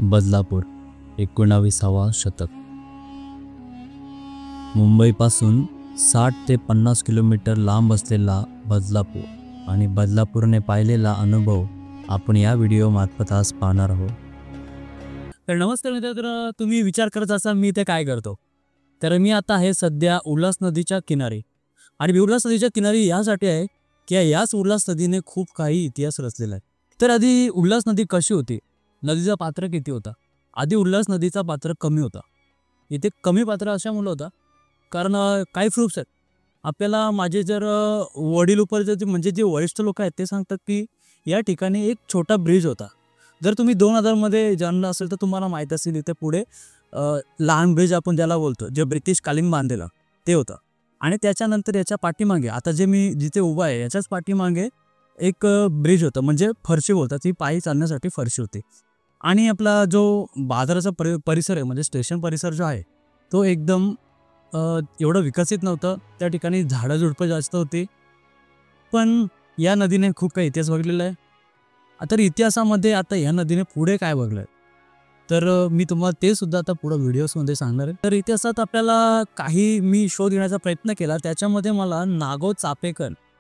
बदलापूर 19वा शतक। मुंबईपासून 60 ते 50 किलोमीटर लांब असलेला बदलापूर आणि बदलापूरने पाहिलेला अनुभव आपण या व्हिडिओमार्फत आज पाहणार आहोत। तर नमस्कार मित्रांनो, तुम्ही विचार करत असाल मी ते काय करतो। तर मी आता आहे सध्या उल्हास नदीच्या किनारी, आणि उल्हास नदीच्या किनारी यासाठी आहे की याच उल्हास नदीने खूप काही इतिहास रचलेला आहे। तर आधी उल्हास नदी कशी होती, नदीचा पात्र किती होता? आधी उल्हास नदीचा पात्र कमी होता। इथे कमी पात्र अशामुळे होता कारण काही प्रूफ्स आहेत आपल्याला। माझे जर वडील उपरचे म्हणजे जे वरिष्ठ लोक आहेत ते सांगतात की या ठिकाणी एक छोटा ब्रिज होता। जर तुम्ही 2000 मध्ये जन्मला असेल तर तुम्हाला माहीत असेल इथे पुढे लहान ब्रिज आपण ज्याला बोलतो, जे ब्रिटिश कालीन बांधलेलं ते होतं। आणि त्याच्यानंतर याच्या पाठीमागे आता जे मी जिथे उभा आहे याच्याच पाठीमागे एक ब्रिज होतं, म्हणजे फरशी बोलतात, ती पायी चालण्यासाठी फरशी होती। आणि आपला जो बाजाराचा परिसर आहे म्हणजे स्टेशन परिसर जो आहे तो एकदम एवढं विकसित नव्हतं। त्या ठिकाणी झाडं झुडपं जास्त होती, पण या नदीने खूप काही इतिहास बघलेला आहे। तर इतिहासामध्ये आता या नदीने पुढे काय बघलं तर मी तुम्हाला ते सुद्धा आता पुढे व्हिडिओजमध्ये सांगणार आहे। तर इतिहासात आपल्याला काही मी शोध घेण्याचा प्रयत्न केला, त्याच्यामध्ये मला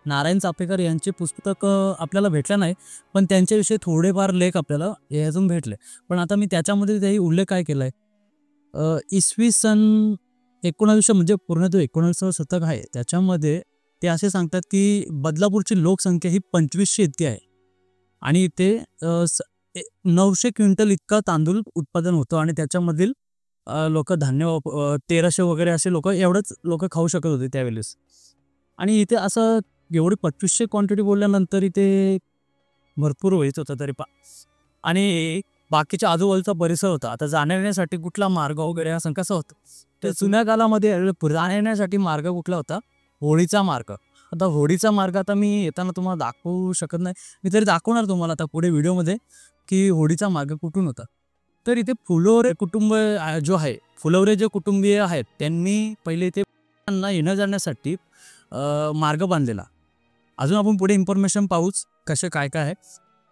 नारायण चापेकर यांचे पुस्तक आपल्याला भेटलं नाही, पण त्यांच्याविषयी थोडेफार लेख आपल्याला यातून भेटले। पण आता मी त्याच्यामध्ये त्याही उल्लेख काय केला आहे, इसवी सन 1900 म्हणजे पूर्ण जो 19वा शतक आहे त्याच्यामध्ये ते असे सांगतात की बदलापूरची लोकसंख्या ही 2500 इतकी आहे आणि इथे 900 क्विंटल इतका तांदूळ उत्पादन होतं आणि त्याच्यामधील लोक धान्य 1300 वगैरे असे लोक एवढंच लोक खाऊ शकत होते त्यावेळेस। आणि इथे असं एवढी 2500 क्वांटिटी बोलल्यानंतर इथे भरपूर व्हायचं होतं तरी आणि बाकीच्या आजूबाजूचा परिसर होता। आता जाण्यासाठी कुठला मार्ग वगैरे असं कसं होतं, तर जुन्या काळामध्ये जाण्यासाठी मार्ग कुठला होता, होडीचा मार्ग। आता होडीचा मार्ग आता मी येताना तुम्हाला दाखवू शकत नाही, मी तरी दाखवणार तुम्हाला आता पुढे व्हिडिओमध्ये की होडीचा मार्ग कुठून होता। तर इथे फुलोरे कुटुंब जो आहे, फुलोरे जे कुटुंबीय आहेत त्यांनी पहिले इथे येण्या जाण्यासाठी मार्ग बांधलेला। अजून आपण पुढे इन्फॉर्मेशन पाहूच कसे काय काय आहे।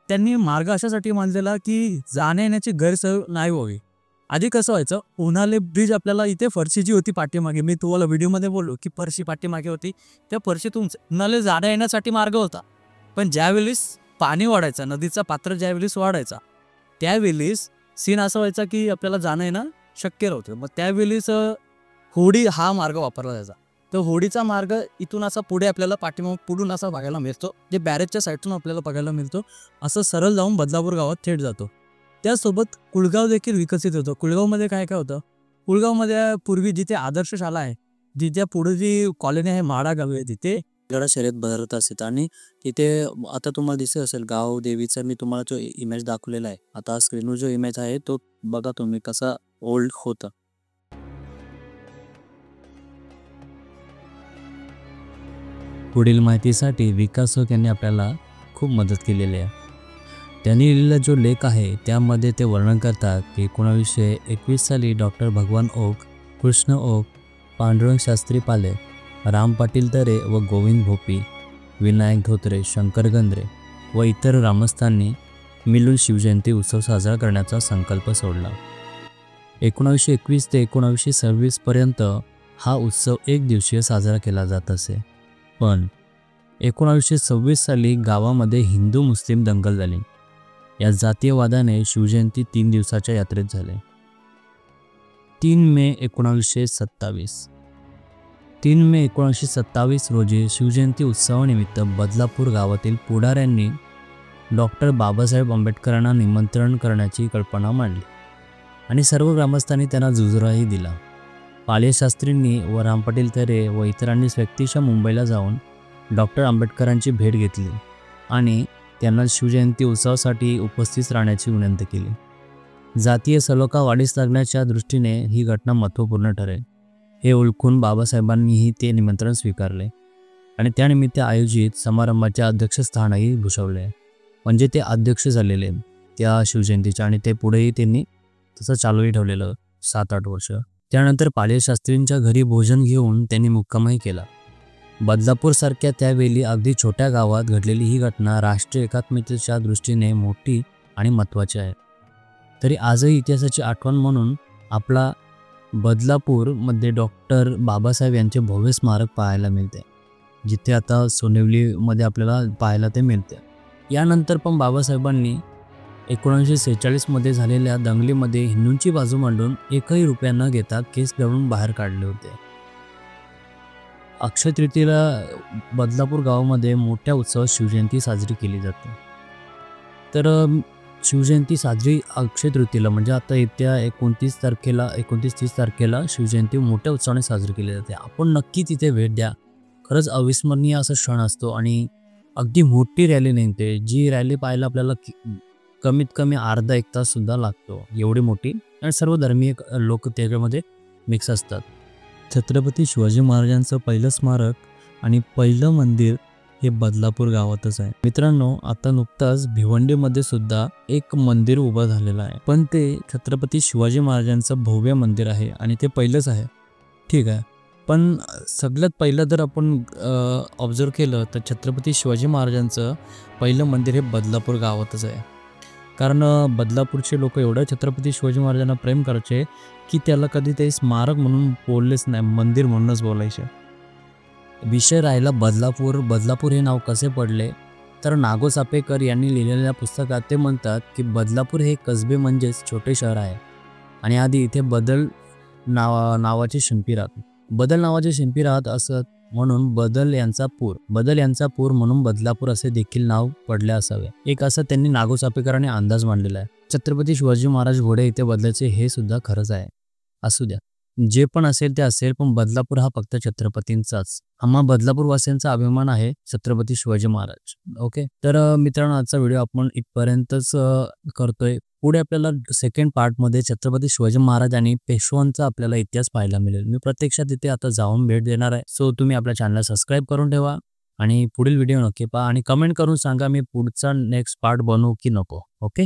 त्यांनी मार्ग अशासाठी बांधलेला की जाण्या येण्याची गैरसोय नाही व्हावी। आधी कसं व्हायचं, उन्हाळे ब्रिज आपल्याला इथे फरशी जी होती पाठीमागे, मी तुम्हाला व्हिडिओमध्ये बोललो की फरशी पाठीमागे होती, त्या फरशीतून उन्हाळे जाण्या येण्यासाठी मार्ग होता। पण ज्यावेळेस पाणी वाढायचं, नदीचा पात्र ज्यावेळेस वाढायचा त्यावेळेस सीन असा व्हायचा की आपल्याला जाणं येणं शक्य नव्हतं। मग त्यावेळेस होडी हा मार्ग वापरला जायचा। तर होडीचा मार्ग इथून असा पुढे आपल्याला पाठीमाग पुढून असा बघायला मिळतो, जे बॅरेजच्या साईडतून आपल्याला बघायला मिळतो, असं सरळ जाऊन बदलापूर गावात थेट जातो। त्यासोबत कुळगाव देखील विकसित होतं। कुळगावमध्ये काय काय होतं, कुळगावमध्ये पूर्वी जिथे आदर्श शाळा आहे, जिथे पुढे जी कॉलनी आहे म्हाडा गाव आहे, तिथे गडा शर्यत भरत असत आणि तिथे आता तुम्हाला दिसत असेल गाव देवीचा मी तुम्हाला जो इमेज दाखवलेला आहे, आता स्क्रीनवर जो इमेज आहे तो बघा तुम्ही कसा ओल्ड होता। पुढील माहितीसाठी विकासक यांनी आपल्याला खूप मदत केलेली आहे। त्यांनी लिहिलेला जो लेख आहे त्यामध्ये ते वर्णन करतात की 1921 साली डॉक्टर भगवान ओक, कृष्ण ओक, पांडुरंग शास्त्री पाले, राम पाटील तरे व गोविंद भोपी, विनायक धोत्रे, शंकर गंद्रे व इतर ग्रामस्थांनी मिळून शिवजयंती उत्सव साजरा करण्याचा संकल्प सोडला। 1921 ते 1926 पर्यंत हा उत्सव एक दिवसीय साजरा केला जात असे, पण 1926 साली गावामध्ये हिंदू मुस्लिम दंगल झाली। या जातीयवादाने शिवजयंती 3 दिवसाच्या यात्रेत झाले। 3 मे 1927 रोजी शिवजयंती उत्सवानिमित्त बदलापूर गावातील पुढाऱ्यांनी डॉक्टर बाबासाहेब आंबेडकरांना निमंत्रण करण्याची कल्पना मांडली आणि सर्व ग्रामस्थांनी त्यांना जुजराही दिला। पालेशास्त्रींनी व राम पाटील तरे व इतरांनी व्यक्तिशः मुंबईला जाऊन डॉक्टर आंबेडकरांची भेट घेतली आणि त्यांना शिवजयंती उत्सवासाठी उपस्थित राहण्याची विनंती केली। जातीय सलोखा वाढीस लागण्याच्या दृष्टीने ही घटना महत्त्वपूर्ण ठरेल हे ओळखून बाबासाहेबांनीही ते निमंत्रण स्वीकारले आणि त्यानिमित्त आयोजित समारंभाचे अध्यक्षस्थानही भूषवले, म्हणजे ते अध्यक्ष झालेले त्या शिवजयंतीच्या, आणि ते पुढेही त्यांनी तसं चालूही ठेवलेलं 7-8 वर्ष। त्यानंतर पालेशास्त्रींच्या घरी भोजन घेऊन त्यांनी मुक्कामही केला। बदलापूरसारख्या त्यावेळी अगदी छोट्या गावात घडलेली ही घटना राष्ट्रीय एकात्मतेच्या दृष्टीने मोठी आणि महत्त्वाची आहे। तरी आजही इतिहासाची आठवण म्हणून आपला बदलापूरमध्ये डॉक्टर बाबासाहेब यांचे भव्य स्मारक पाहायला मिळते, जिथे आता सोनिवलीमध्ये आपल्याला पाहायला ते मिळते. यानंतर पण बाबासाहेबांनी 1946मध्ये झालेल्या दंगलीमध्ये हिंदूंची बाजू मांडून एकही रुपया न घेता केस लढवून बाहेर काढले होते. अक्षय तृतीयेला बदलापूर गावामध्ये मोठ्या उत्सवात शिवजयंती साजरी केली जाते. तर शिवजयंती साजरी अक्षय तृतीयेला म्हणजे आता येत्या 29-30 तारखेला शिवजयंती मोठ्या उत्साहाने साजरी केली जाते. आपण नक्की तिथे भेट द्या. खरंच अविस्मरणीय असा क्षण असतो आणि अगदी मोठी रॅली निघते, जी रॅली पाहायला आपल्याला कमीत कमी अर्धा 1 तास सुद्धा लागतो, एवढी मोठी. आणि सर्व धर्मीय लोक त्याच्यामध्ये मिक्स असतात. छत्रपती शिवाजी महाराजांचं पहिलं स्मारक आणि पहिलं मंदिर हे बदलापूर गावातच आहे. मित्रांनो, आता नुकताच भिवंडीमध्ये सुद्धा एक मंदिर उभं झालेलं आहे, पण ते छत्रपती शिवाजी महाराजांचं भव्य मंदिर आहे आणि ते पहिलंच आहे. ठीक आहे, पण सगळ्यात पहिलं जर आपण ऑब्झर्व केलं तर छत्रपती शिवाजी महाराजांचं पहिलं मंदिर हे बदलापूर गावातच आहे. कारण बदलापूरचे लोक एवढं छत्रपती शिवाजी महाराजांना प्रेम करायचे की त्याला कधी ते स्मारक म्हणून बोललेच नाही, मंदिर म्हणूनच बोलायचे. विषय राहिला बदलापूर हे नाव कसे पडले, तर नागो चापेकर यांनी लिहिलेल्या पुस्तकात ते म्हणतात की बदलापूर हे कसबे म्हणजेच छोटे शहर आहे आणि आधी इथे बदल नावाचे शिंपी राहत असत, म्हणून बदल यांचा पूर म्हणून बदलापूर असे देखील नाव पडले असावे. एक असं त्यांनी नागो चापेकरांनी अंदाज मांडलेला आहे. छत्रपती शिवाजी महाराज घोडे इथे बदलायचे हे सुद्धा खरंच आहे. असू द्या, जे पण असेल ते असेल, पण बदलापूर हा फक्त छत्रपतींचाच, आम्हा बदलापूर वासियांचा अभिमान आहे छत्रपती शिवाजी महाराज. ओके, तर मित्रांनो, आजचा व्हिडिओ आपण इथपर्यंतच करतोय. पुढे आपल्याला सेकंड पार्टमध्ये छत्रपती शिवाजी महाराज आणि पेशवांचा आपल्याला इतिहास पाहायला मिळेल. मी प्रत्यक्षात तिथे आता जाऊन भेट देणार आहे. सो तुम्ही आपल्या चॅनलला सबस्क्राईब करून ठेवा आणि पुढील व्हिडिओ नक्की पहा आणि कमेंट करून सांगा मी पुढचा नेक्स्ट पार्ट बनवू की नको. ओके.